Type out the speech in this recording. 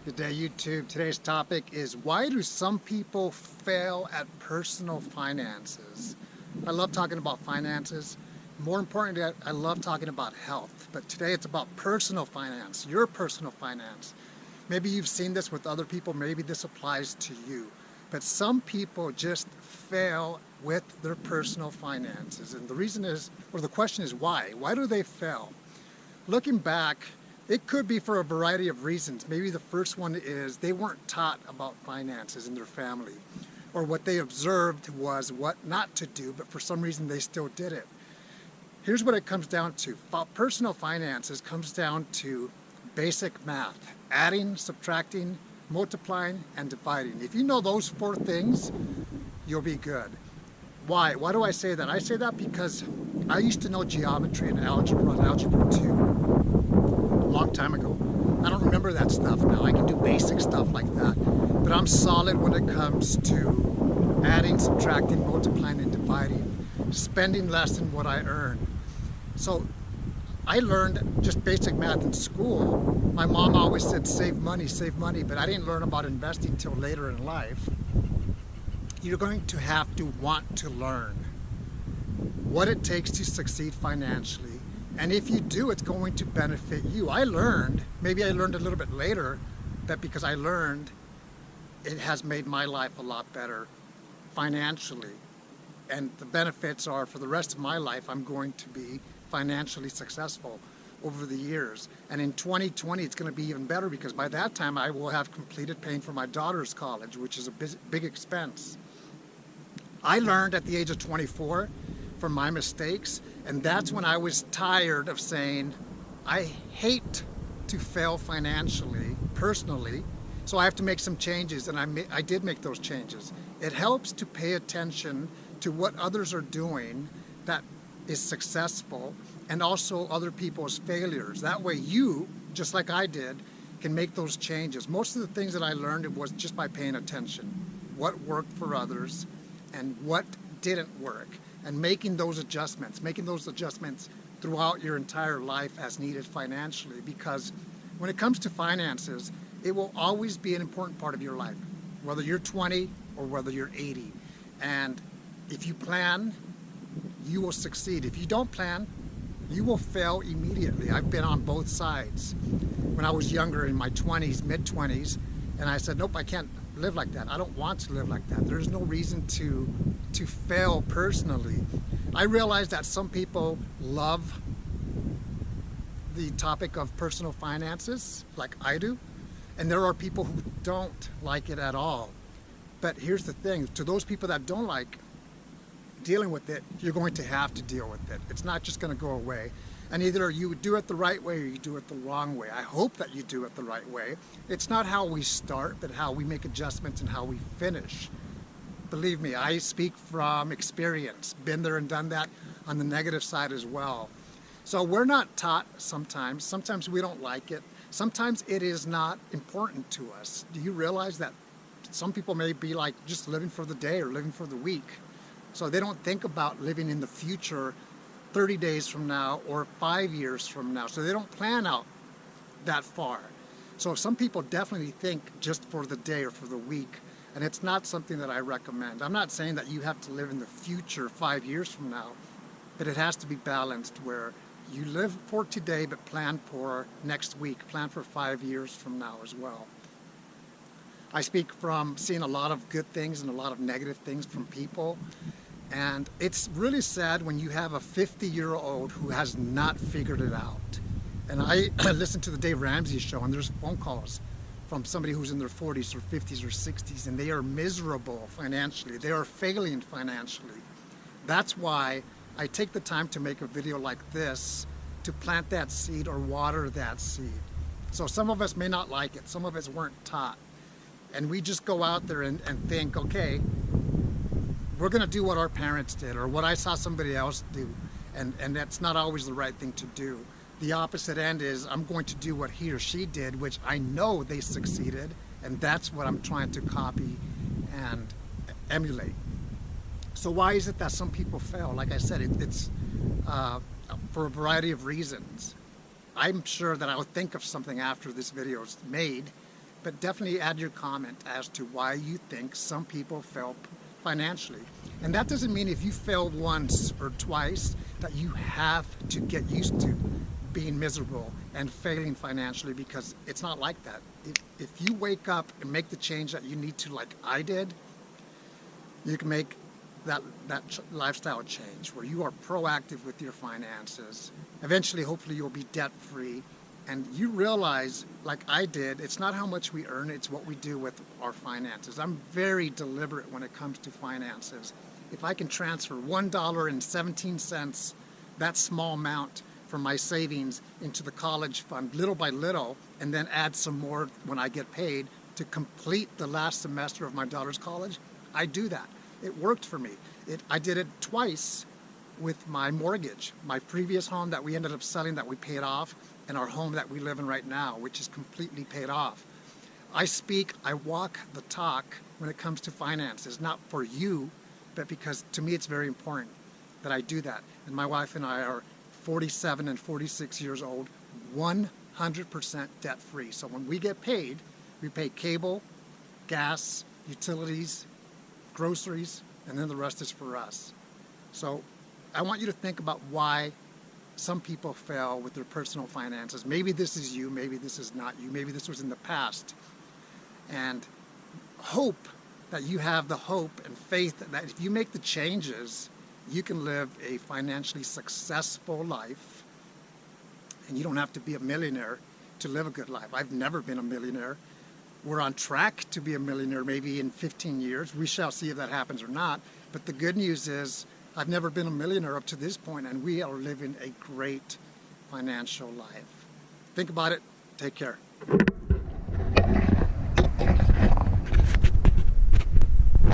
Good day, YouTube. Today's topic is why do some people fail at personal finances? I love talking about finances. More importantly, I love talking about health. But today it's about personal finance, your personal finance. Maybe you've seen this with other people. Maybe this applies to you. But some people just fail with their personal finances. And the reason is, or the question is why? Why do they fail? Looking back, it could be for a variety of reasons. Maybe the first one is they weren't taught about finances in their family, or what they observed was what not to do, but for some reason they still did it. Here's what it comes down to. Personal finances comes down to basic math: adding, subtracting, multiplying, and dividing. If you know those four things, you'll be good. Why? Why do I say that? I say that because I used to know geometry and algebra 2. Long time ago. I don't remember that stuff now. I can do basic stuff like that. But I'm solid when it comes to adding, subtracting, multiplying, and dividing, spending less than what I earn. So I learned just basic math in school. My mom always said save money, but I didn't learn about investing till later in life. You're going to have to want to learn what it takes to succeed financially. And if you do, it's going to benefit you. Maybe I learned a little bit later, that because I learned, it has made my life a lot better financially. And the benefits are for the rest of my life, I'm going to be financially successful over the years. And in 2020, it's going to be even better because by that time, I will have completed paying for my daughter's college, which is a big expense. I learned at the age of 24 from my mistakes, and that's when I was tired of saying, I hate to fail financially, personally, so I have to make some changes, and I did make those changes. It helps to pay attention to what others are doing that is successful, and also other people's failures. That way you, just like I did, can make those changes. Most of the things that I learned, it was just by paying attention. What worked for others, and what didn't work, and making those adjustments throughout your entire life as needed financially. Because when it comes to finances, it will always be an important part of your life, whether you're 20 or whether you're 80. And if you plan, you will succeed. If you don't plan, you will fail immediately. I've been on both sides. When I was younger, in my 20s, mid-20s, and I said, nope, I can't live like that. I don't want to live like that. There's no reason to fail personally. I realize that some people love the topic of personal finances, like I do, and there are people who don't like it at all. But here's the thing, to those people that don't like dealing with it, you're going to have to deal with it. It's not just going to go away. And either you do it the right way or you do it the wrong way. I hope that you do it the right way. It's not how we start, but how we make adjustments and how we finish. Believe me, I speak from experience. Been there and done that on the negative side as well. So we're not taught sometimes. Sometimes we don't like it. Sometimes it is not important to us. Do you realize that some people may be like just living for the day or living for the week? So they don't think about living in the future 30 days from now or 5 years from now. So they don't plan out that far. So some people definitely think just for the day or for the week, and it's not something that I recommend. I'm not saying that you have to live in the future 5 years from now, but it has to be balanced where you live for today but plan for next week, plan for 5 years from now as well. I speak from seeing a lot of good things and a lot of negative things from people. And it's really sad when you have a 50-year-old who has not figured it out. And I listen to the Dave Ramsey show, and there's phone calls from somebody who's in their 40s or 50s or 60s, and they are miserable financially. They are failing financially. That's why I take the time to make a video like this to plant that seed or water that seed. So some of us may not like it. Some of us weren't taught. And we just go out there and think, okay, we're going to do what our parents did or what I saw somebody else do, and that's not always the right thing to do. The opposite end is I'm going to do what he or she did, which I know they succeeded, and that's what I'm trying to copy and emulate. So why is it that some people fail? Like I said, it's for a variety of reasons. I'm sure that I'll think of something after this video is made but definitely add your comment as to why you think some people fail financially. And that doesn't mean if you failed once or twice that you have to get used to being miserable and failing financially, because it's not like that. If you wake up and make the change that you need to, like I did, you can make that lifestyle change where you are proactive with your finances. Eventually, hopefully, you'll be debt-free, and you realize, like I did, it's not how much we earn, it's what we do with our finances. I'm very deliberate when it comes to finances. If I can transfer $1.17, that small amount from my savings into the college fund little by little, and then add some more when I get paid to complete the last semester of my daughter's college, I do that. It worked for me. I did it twice with my mortgage, my previous home that we ended up selling that we paid off, and our home that we live in right now, which is completely paid off. I walk the talk when it comes to finances, not for you, but because to me it's very important that I do that. And my wife and I are 47 and 46 years old, 100% debt-free. So when we get paid, we pay cable, gas, utilities, groceries, and then the rest is for us. So I want you to think about why some people fail with their personal finances. Maybe this is you, maybe this is not you, maybe this was in the past. And hope that you have the hope and faith that if you make the changes, you can live a financially successful life, and you don't have to be a millionaire to live a good life. I've never been a millionaire. We're on track to be a millionaire maybe in 15 years. We shall see if that happens or not. But the good news is I've never been a millionaire up to this point, and we are living a great financial life. Think about it. Take care.